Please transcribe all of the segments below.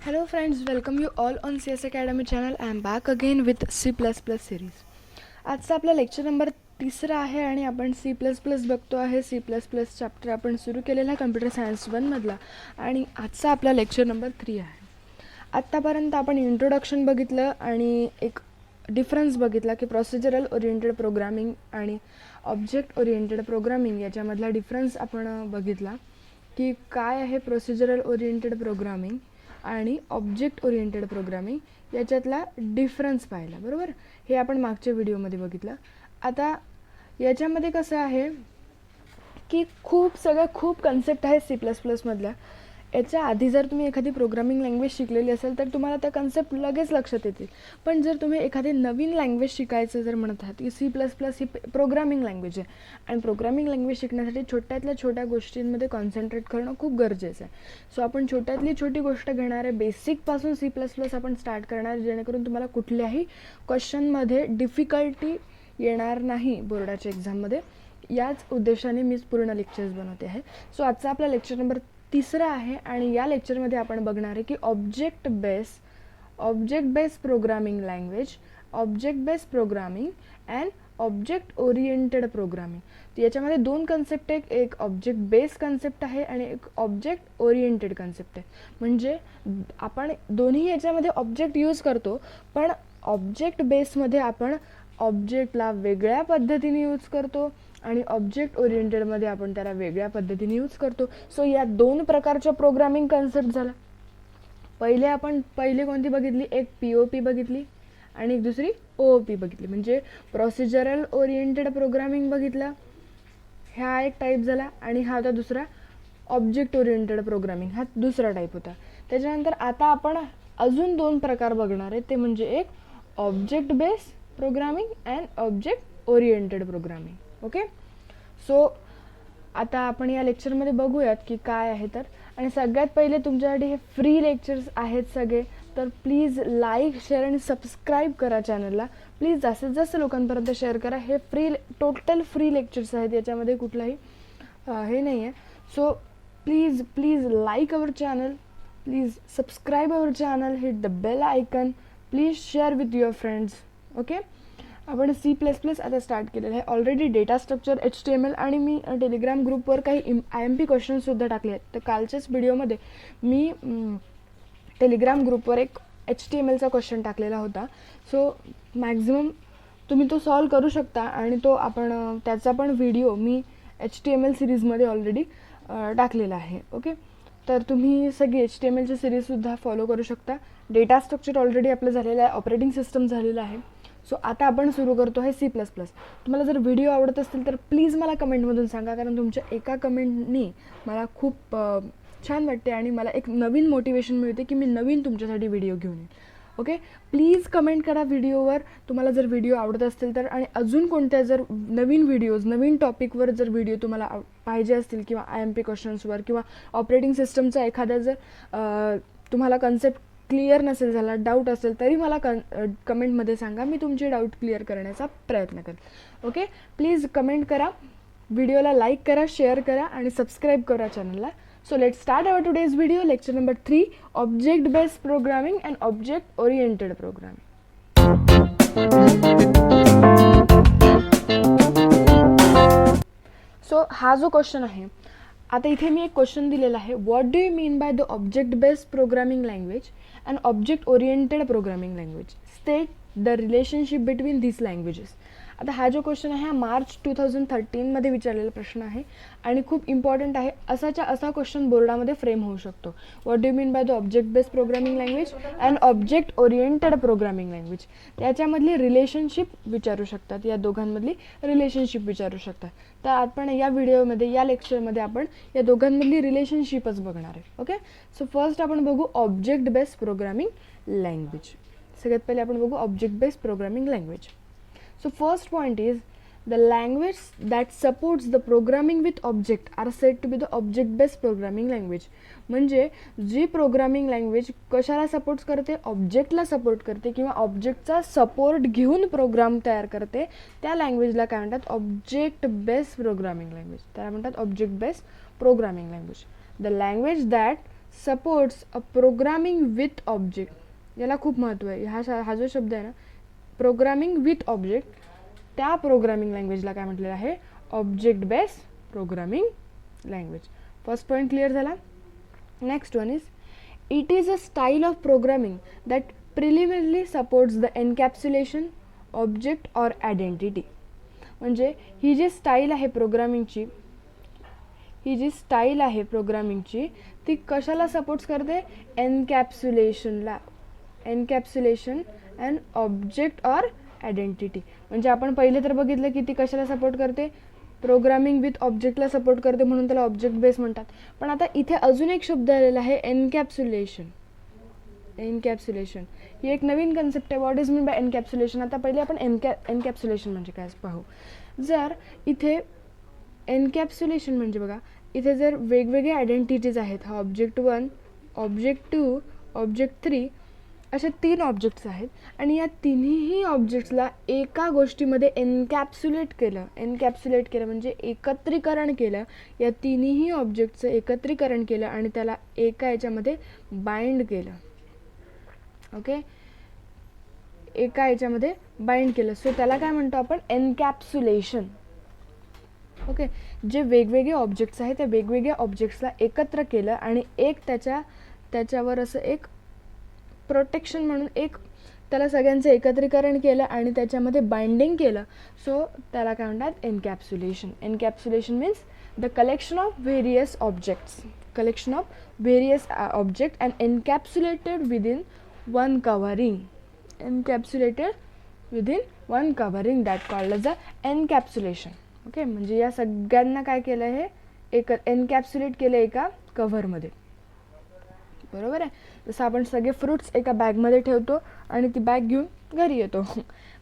Hello friends, welcome you all on CS Academy channel. I am back again with C++ series. आजचा आपला lecture number 3 आहे आणि आपण C++ बघतो आहे. C++ चॅप्टर आपण सुरू केलेला आहे कम्प्युटर सायन्स 1 मधला आणि आजचा आपला लेक्चर नंबर 3 आहे. आत्तापर्यंत आपण इंट्रोडक्शन बघितलं आणि एक डिफरन्स बघितला की प्रोसिजरल ओरिएंटेड प्रोग्रामिंग आणि ऑब्जेक्ट ओरिएंटेड प्रोग्रामिंग याच्यामधला डिफरन्स आपण बघितला की काय आहे प्रोसिजरल ओरिएंटेड प्रोग्रामिंग आणि ऑब्जेक्ट ओरिएंटेड प्रोग्रामिंग याच्यातला डिफरन्स पाहिला. बरोबर, हे आपण मागच्या व्हिडिओमध्ये बघितलं. आता याच्यामध्ये कसं आहे की खूप कन्सेप्ट आहेत C++ मधल्या. याच्या आधी जर तुम्ही एखादी प्रोग्रामिंग लँग्वेज शिकलेली असेल तर तुम्हाला त्या कन्सेप्ट लगेच लक्षात येतील. पण जर तुम्ही एखादी नवीन लँग्वेज शिकायचं जर म्हणत आहात की C++ ही प्रोग्रामिंग लँग्वेज आहे आणि प्रोग्रामिंग लँग्वेज शिकण्यासाठी छोट्यातल्या छोट्या गोष्टींमध्ये कॉन्सन्ट्रेट करणं खूप गरजेचं आहे. सो आपण छोट्यातली छोटी गोष्ट घेणार आहे. बेसिकपासून C++ आपण स्टार्ट करणार आहे जेणेकरून तुम्हाला कुठल्याही क्वेश्चनमध्ये डिफिकल्टी येणार नाही बोर्डाच्या एक्झाममध्ये. याच उद्देशाने मीच पूर्ण लेक्चर्स बनवते आहे. सो आजचा आपला लेक्चर नंबर 3 आहे आणि या लेक्चरमध्ये आपण बघणार आहे की object base programming language, object base programming and object oriented programming. तर याच्यामध्ये दोन कन्सेप्ट आहेत. एक ऑब्जेक्ट बेस कन्सेप्ट आहे आणि एक ऑब्जेक्ट ओरिएंटेड कन्सेप्ट आहे. म्हणजे आपण दोन्ही याच्यामध्ये ऑब्जेक्ट यूज करतो, पण ऑब्जेक्ट बेसमध्ये आपण ऑब्जेक्टला वेगळ्या पद्धतीने यूज करतो आणि ऑब्जेक्ट ओरिएंटेडमध्ये आपण त्याला वेगळ्या पद्धतीने यूज करतो. सो या दोन प्रकारच्या प्रोग्रामिंग कन्सेप्ट झाला. पहिले कोणती बघितली, एक POP बघितली आणि एक दुसरी OOP बघितली. म्हणजे प्रोसिजरल ओरिएंटेड प्रोग्रामिंग बघितलं, हा एक टाईप झाला आणि हा होता दुसरा ऑब्जेक्ट ओरिएंटेड प्रोग्रामिंग, हा दुसरा टाईप होता. त्याच्यानंतर आता आपण अजून दोन प्रकार बघणार आहे, ते म्हणजे एक object base programming and object oriented programming. Okay, so आता आपण या लेक्चरमध्ये बघूयात की काय आहे तर. आणि सगळ्यात पहिले तुमच्यासाठी हे फ्री लेक्चर्स आहेत सगळे, तर प्लीज लाईक, शेअर आणि सबस्क्राईब करा चॅनलला. प्लीज जास्तीत जास्त लोकांपर्यंत शेअर करा. हे टोटल फ्री लेक्चर्स आहेत, याच्यामध्ये कुठलाही हे नाही आहे. So please like our channel, please subscribe our channel, hit the bell icon, please share with your friends. Okay, आपण C++ आता स्टार्ट केलेलं आहे. ऑलरेडी डेटा स्ट्रक्चर, HTML आणि मी टेलिग्राम ग्रुपवर काही IMP क्वेश्चन्ससुद्धा टाकले आहेत. तर कालच्याच व्हिडिओमध्ये मी टेलिग्राम ग्रुपवर एक HTMLचा क्वेश्चन टाकलेला होता. सो मॅक्झिमम तुम्ही तो सॉल्व करू शकता आणि तो आपण त्याचा पण व्हिडिओ मी HTML सिरीजमध्ये ऑलरेडी टाकलेला आहे. ओके, तर तुम्ही सगळी HTMLची सिरीजसुद्धा फॉलो करू शकता. डेटा स्ट्रक्चर ऑलरेडी आपलं झालेलं आहे, ऑपरेटिंग सिस्टम झालेलं आहे. सो आता आपण सुरू करतो आहे C++. तुम्हाला जर व्हिडिओ आवडत असतील तर प्लीज मला कमेंटमधून सांगा, कारण तुमच्या एका कमेंटनी मला खूप छान वाटते आणि मला एक नवीन मोटिवेशन मिळते की मी नवीन तुमच्यासाठी व्हिडिओ घेऊन येईन. ओके, प्लीज कमेंट करा व्हिडिओवर तुम्हाला जर व्हिडिओ आवडत असतील तर. आणि अजून कोणत्या जर नवीन व्हिडिओज, नवीन टॉपिकवर जर व्हिडिओ तुम्हाला पाहिजे असतील किंवा IMP क्वेश्चन्सवर किंवा ऑपरेटिंग सिस्टमचा एखादा जर तुम्हाला कन्सेप्ट क्लिअर नसेल झाला, डाऊट असेल, तरी मला कमेंटमध्ये सांगा. मी तुमचे डाऊट क्लिअर करण्याचा प्रयत्न करेन. ओके, प्लीज कमेंट करा, व्हिडिओला लाईक करा, शेअर करा आणि सबस्क्राईब करा चॅनलला. So let start our today's video, lecture number 3, object based programming and object oriented programming. So हा जो क्वेश्चन आहे, आता इथे मी एक क्वेश्चन दिलेला आहे. What do you mean by the object based programming language and object oriented programming language? State the relationship between this languages. आता हा जो क्वेश्चन आहे हा मार्च 2013 मध्ये विचारलेला प्रश्न आहे आणि खूप इम्पॉर्टंट आहे. असा क्वेश्चन बोर्डामध्ये फ्रेम होऊ शकतो. What do you mean by the object based programming language and object oriented programming language. त्याच्यामधली रिलेशनशिप विचारू शकतात, या दोघांमधली रिलेशनशिप विचारू शकतात. तर आपण या व्हिडिओमध्ये, या लेक्चरमध्ये आपण या दोघांमधली रिलेशनशिपच बघणार आहे. ओके, सो फर्स्ट आपण बघू ऑब्जेक्ट बेस्ड प्रोग्रामिंग लँग्वेज. सगळ्यात पहिले आपण बघू object based programming language. So first point is the language that supports the programming with object are said to be the object based programming language. म्हणजे जी programming language कशाला support करते, ऑब्जेक्टला support करते किंवा ऑब्जेक्टचा सपोर्ट घेऊन प्रोग्राम तयार करते, त्या लँग्वेजला काय म्हणतात, ऑब्जेक्ट बेस्ड प्रोग्रामिंग लँग्वेज. त्याला म्हणतात object based programming language. The language that supports a programming with object. याला खूप महत्त्व आहे. हा जो शब्द आहे ना, प्रोग्रामिंग विथ ऑब्जेक्ट, त्या प्रोग्रामिंग लँग्वेजला काय म्हटलेलं आहे? Object based programming language. First point clear झाला. Next one is it is a style of programming that preliminary supports the encapsulation object or identity. म्हणजे ही जी स्टाईल आहे प्रोग्रामिंगची, ती कशाला सपोर्ट्स करते? एनकॅप्सुलेशनला. Encapsulation and object or identity. म्हणजे आपण पहिले तर बघितलं की ती कशाला सपोर्ट करते? प्रोग्रामिंग विथ ऑब्जेक्टला सपोर्ट करते, म्हणून त्याला ऑब्जेक्ट बेस म्हणतात. पण आता इथे अजून एक शब्द आलेला आहे, एनकॅप्सुलेशन. एनकॅप्सुलेशन ही एक नवीन कन्सेप्ट आहे. What is mean bye encapsulation? आता पहिले आपण एनकॅप्सुलेशन म्हणजे काय पाहू. जर इथे एनकॅप्सुलेशन म्हणजे बघा, इथे जर वेगवेगळे आयडेंटिटीज आहेत, हा ऑब्जेक्ट 1, ऑब्जेक्ट 2, ऑब्जेक्ट 3 असे 3 ऑब्जेक्ट्स आहेत, आणि या तिन्ही ऑब्जेक्ट्सला एका गोष्टीमध्ये एनकॅप्सुलेट केलं म्हणजे एकत्रीकरण केलं. या तिन्ही ऑब्जेक्टचं एकत्रीकरण केलं आणि त्याला एका याच्यामध्ये बाइंड केलं. ओके, एका याच्यामध्ये बाइंड केलं. सो त्याला काय म्हणतो आपण? एनकॅप्सुलेशन. ओके, जे वेगवेगळे ऑब्जेक्ट्स आहेत त्या वेगवेगळ्या ऑब्जेक्ट्सला एकत्र केलं आणि एक त्याच्यावर असं एक प्रोटेक्शन म्हणून एक त्याला सगळ्यांचं एकत्रीकरण केलं आणि त्याच्यामध्ये बाइंडिंग केलं. सो त्याला काय म्हणतात? Encapsulation. Encapsulation means the collection of various objects and encapsulated within one covering. That called as a encapsulation. Okay, म्हणजे या सगळ्यांना काय केलं? हे एनकॅप्सुलेट केलं एका कव्हरमध्ये. बरोबर आहे. जसं आपण सगळे फ्रूट्स एका बॅगमध्ये ठेवतो आणि ती बॅग घेऊन घरी येतो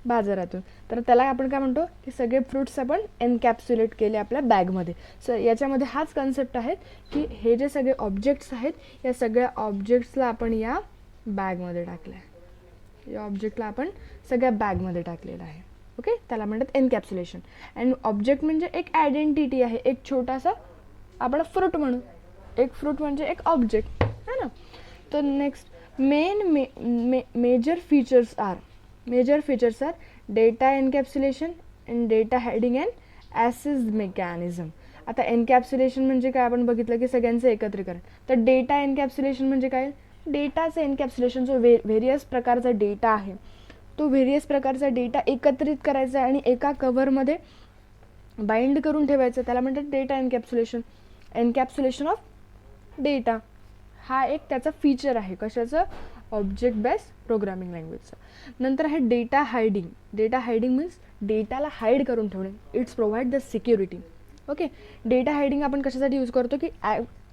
बाजारातून, तर त्याला आपण काय म्हणतो? की सगळे फ्रूट्स आपण एनकॅप्सुलेट केले आपल्या बॅगमध्ये. सो याच्यामध्ये हाच कन्सेप्ट आहे की हे जे सगळे ऑब्जेक्ट्स आहेत, या सगळ्या ऑब्जेक्ट्सला आपण या बॅगमध्ये टाकलं आहे. या ऑब्जेक्टला आपण सगळ्या बॅगमध्ये टाकलेलं आहे. ओके, त्याला म्हणतात एनकॅप्सुलेशन. अँड ऑब्जेक्ट म्हणजे एक आयडेंटिटी आहे, एक छोटासा आपण फ्रूट म्हणू. एक फ्रूट म्हणजे एक ऑब्जेक्ट है ना. तर next major features are data encapsulation and data hiding and access mechanism. आता एनकॅप्सुलेशन म्हणजे काय आपण बघितलं की सगळ्यांचं एकत्रीकरण. तर डेटा एनकॅप्सुलेशन म्हणजे काय? डेटाचं एनकॅप्सुलेशन, जो व्हेरियस प्रकारचा डेटा आहे, तो व्हेरियस प्रकारचा डेटा एकत्रित करायचा आणि एका कव्हरमध्ये बाइंड करून ठेवायचं, त्याला म्हणतात data encapsulation. Encapsulation of data हा एक त्याचा फीचर आहे. कशाचं? ऑब्जेक्ट बेस्ड प्रोग्रामिंग लँग्वेजचं. नंतर आहे data hiding. Data hiding means डेटाला हाईड करून ठेवणे. It's provide the security. Okay, data hiding आपण कशासाठी यूज करतो? की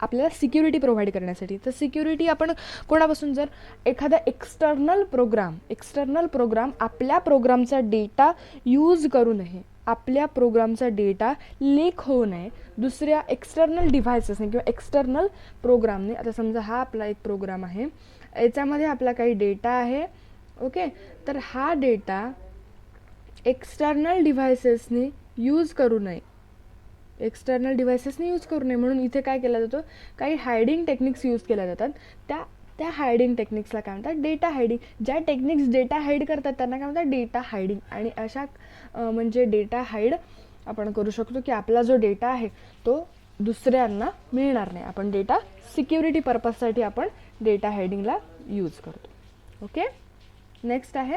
आपल्याला सिक्युरिटी प्रोव्हाइड करण्यासाठी. तर सिक्युरिटी आपण कोणापासून? जर एखादा एक्सटर्नल प्रोग्राम आपल्या प्रोग्रामचा डेटा यूज करू नये, आपल्या प्रोग्रामचा डेटा लीक होऊ नये दुसऱ्या एक्सटर्नल डिव्हायसेसने किंवा एक्सटर्नल प्रोग्रामने. आता समजा हा आपला एक प्रोग्राम आहे, याच्यामध्ये आपला काही डेटा आहे. ओके, तर हा डेटा एक्सटर्नल डिव्हायसेसने यूज करू नये, म्हणून इथे काय केलं जातं? काही हायडिंग टेक्निक्स यूज केल्या जातात. त्या हायडिंग टेक्निक्सला काय म्हणतात? Data hiding. ज्या टेक्निक्स डेटा हाईड करतात त्यांना काय म्हणतात? Data hiding. आणि अशा म्हणजे डेटा हाईड आपण करू शकतो की आपला जो डेटा आहे तो दुसऱ्यांना मिळणार नाही. आपण डेटा सिक्युरिटी पर्पजसाठी आपण डेटा हायडिंगला यूज करतो. ओके, नेक्स्ट आहे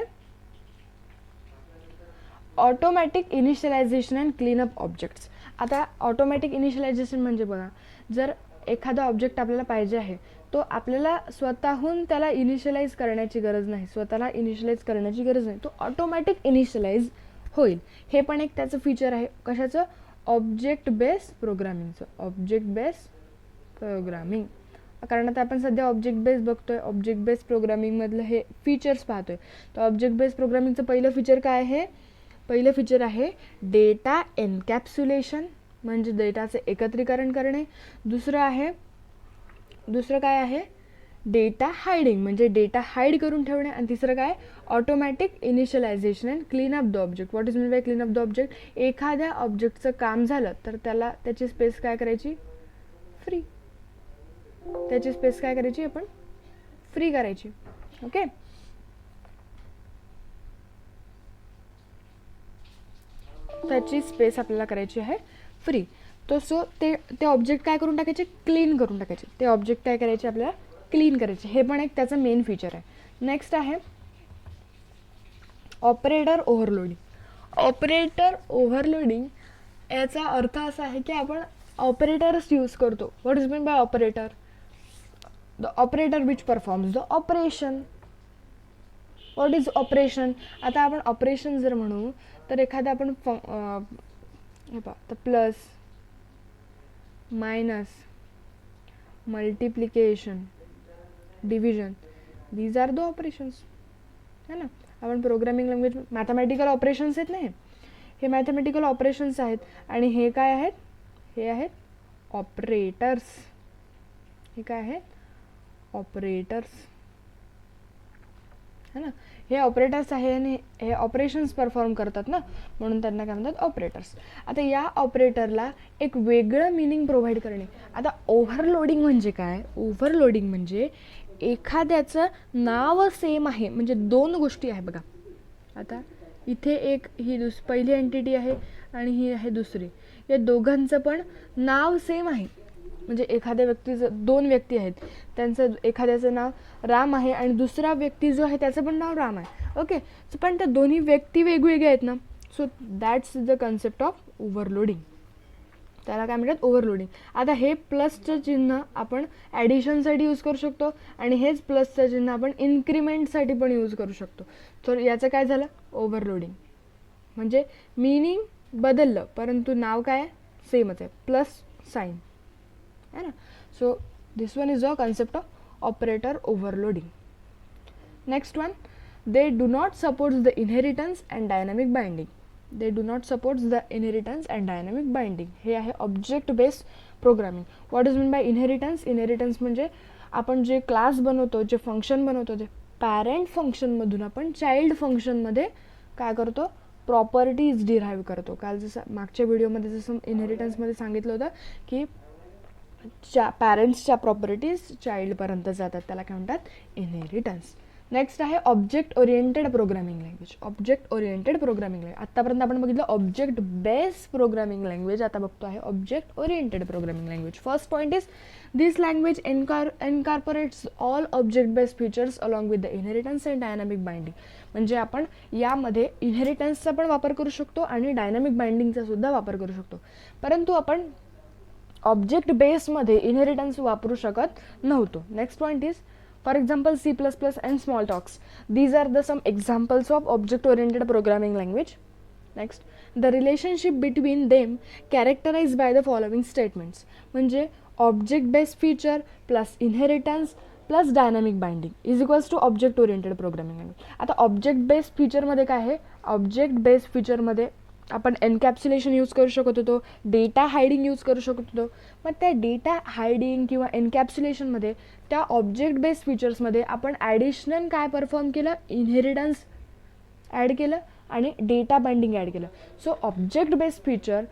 automatic initialization and cleanup objects. आता ऑटोमॅटिक इनिशियलायझेशन म्हणजे बघा, जर एखादा ऑब्जेक्ट आपल्याला पाहिजे आहे, तो आपल्याला स्वतःहून त्याला इनिशियलाइज करण्याची गरज नाही, तो ऑटोमॅटिक इनिशियलाइज होईल. हे पण एक त्याचं फीचर आहे. कशाचं? Object based programming. कारण आता आपण सध्या ऑब्जेक्ट बेस्ड बघतोय, ऑब्जेक्ट बेस्ड प्रोग्रामिंगमधलं हे फीचर्स पाहतोय. तर ऑब्जेक्ट बेस्ड प्रोग्रामिंगचं पहिलं फीचर काय आहे? पहिलं फीचर आहे डेटा एनकॅप्सुलेशन, म्हणजे डेटाचे एकत्रीकरण करणे. दुसरं काय आहे? डेटा हायडिंग, म्हणजे डेटा हाईड करून ठेवणे. आणि तिसरं काय? Automatic initialization and cleanup the object. What is mean by cleanup the object? एखाद्या ऑब्जेक्टचं काम झालं तर त्याची स्पेस काय करायची? फ्री. त्याची स्पेस काय करायची आपण फ्री करायची. ओके, त्याची स्पेस आपल्याला करायची आहे फ्री. तो सो ते ऑब्जेक्ट काय करून टाकायचे, क्लीन करून टाकायचे. ते ऑब्जेक्ट काय करायचे आपल्याला क्लीन करायचे. हे पण एक त्याचं मेन फीचर आहे. नेक्स्ट आहे ऑपरेटर ओव्हरलोडिंग. ऑपरेटर ओव्हरलोडिंग याचा अर्थ असा आहे की आपण ऑपरेटर्स यूज करतो. What is mean bye operator? The operator which performs the operation. What is operation? आता आपण ऑपरेशन जर म्हणू तर एखादा आपण हे पहा, तर plus, minus, multiplication, division, these are the operations, है ना. आपण प्रोग्रामिंग लँग्वेज मॅथमॅटिकल ऑपरेशन्स आहेत नाही, हे मॅथमॅटिकल ऑपरेशन्स आहेत. आणि हे काय आहेत? हे आहेत ऑपरेटर्स. हे काय आहेत? ऑपरेटर्स, है ना. हे ऑपरेटर्स आहे आणि हे ऑपरेशन्स परफॉर्म करतात ना, म्हणून त्यांना काय म्हणतात ऑपरेटर्स. आता या ऑपरेटरला एक वेगळं मिनिंग प्रोव्हाइड करणे. आता ओव्हरलोडिंग म्हणजे काय? ओव्हरलोडिंग म्हणजे एखाद्याचं नाव सेम आहे, म्हणजे दोन गोष्टी आहे बघा. आता इथे एक ही पहिली एंटिटी आहे आणि ही आहे दुसरी. या दोघांचं पण नाव सेम आहे. म्हणजे एखाद्या व्यक्तीचं, दोन व्यक्ती आहेत, त्यांचं एखाद्याचं नाव राम आहे आणि दुसरा व्यक्ती जो आहे त्याचं पण नाव राम आहे. ओके, पण त्या दोन्ही व्यक्ती वेगवेगळ्या आहेत ना. So that's the concept of overloading. त्याला काय म्हणतात? ओव्हरलोडिंग. आता हे प्लसचं चिन्ह आपण ॲडिशनसाठी यूज करू शकतो आणि हेच प्लसचं चिन्ह आपण इन्क्रीमेंटसाठी पण यूज करू शकतो. तर याचं काय झालं? ओव्हरलोडिंग. म्हणजे मिनिंग बदललं परंतु नाव काय सेमच आहे, प्लस साईन, है ना. So this one is a concept of operator overloading. Next one, they do not supports the inheritance and dynamic binding. They do not supports the inheritance and dynamic binding. हे आहे object based programming. What is mean bye inheritance? Inheritance म्हणजे आपण जे class बनवतो, जे function बनवतो, ते parent फंक्शनमधून आपण चाइल्ड फंक्शनमध्ये काय करतो? प्रॉपर्टीज डिराईव्ह करतो. काल जसं मागच्या व्हिडिओमध्ये जसं इनहेरिटन्समध्ये सांगितलं होतं की पॅरेंट्सच्या प्रॉपर्टीज चाइल्डपर्यंत जातात, त्याला काय म्हणतात? इनहेरिटन्स. नेक्स्ट आहे object oriented programming language. Object oriented programming language. आत्तापर्यंत आपण बघितलं ऑब्जेक्ट बेस्ड प्रोग्रामिंग लँग्वेज, आता बघतो आहे object oriented programming language. First point is this language incorporates all object based features along with the inheritance and dynamic binding. म्हणजे आपण यामध्ये इनहेरिटन्सचा पण वापर करू शकतो आणि डायनामिक बाइंडिंगचा सुद्धा वापर करू शकतो. परंतु आपण ऑब्जेक्ट बेसमध्ये इनहेरिटन्स वापरू शकत नव्हतो. Next point is for example C++ and Smalltalk. These are the some examples of object-oriented programming language. Next, the relationship between them characterized by the following statements. म्हणजे object based feature plus inheritance plus dynamic binding is equals to object oriented programming language. आता object based feature मध्ये काय आहे? object based feature मध्ये आपण encapsulation use करू शकत होतो, डेटा हायडिंग यूज करू शकत होतो. मग त्या डेटा हायडिंग किंवा एनकॅप्सुलेशनमध्ये त्या ऑब्जेक्ट बेस्ड फीचर्समध्ये आपण ॲडिशनल काय परफॉर्म केलं? इनहेरिटन्स ॲड केलं आणि डेटा बाइंडिंग ॲड केलं. So object based feature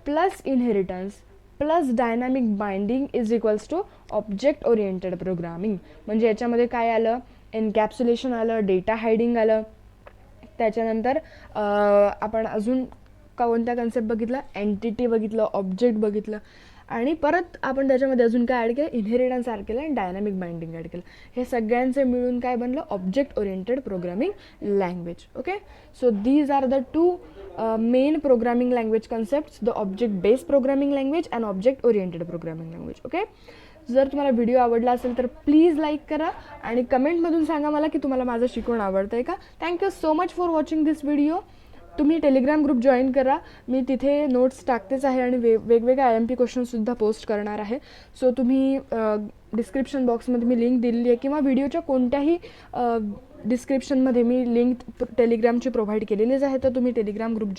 plus inheritance plus dynamic binding is equals to object oriented programming. म्हणजे याच्यामध्ये काय आलं? एनकॅप्सुलेशन आलं, डेटा हायडिंग आलं. त्याच्यानंतर आपण अजून कोणत्या कन्सेप्ट बघितला? एंटिटी बघितलं, ऑब्जेक्ट बघितलं आणि परत आपण त्याच्यामध्ये अजून काय ॲड केलं? इनहेरिटन्स ॲड केलं आणि डायनामिक बाइंडिंग ॲड केलं. हे सगळ्यांचे मिळून काय बनलं? Object oriented programming language. Okay, so these are the two main programming language concepts, the object based programming language and object oriented programming language. Okay, जर तुम्हाला व्हिडिओ आवडला असेल तर प्लीज लाईक करा आणि कमेंटमधून सांगा मला की तुम्हाला माझं शिकवण आवडतं आहे का. Thank you so much for watching this video. तुम्ही टेलिग्राम ग्रुप जॉईन करा, मी तिथे नोट्स टाकतेच आहे आणि वेगवेगळे IMP क्वेश्चनसुद्धा पोस्ट करणार आहे. सो तुम्ही डिस्क्रिप्शन बॉक्समध्ये मी लिंक दिलेली आहे किंवा व्हिडिओच्या कोणत्याही डिस्क्रिप्शनमध्ये मी लिंक टेलिग्रामची प्रोव्हाइड केलेलीच आहे, तर तुम्ही टेलिग्राम ग्रुप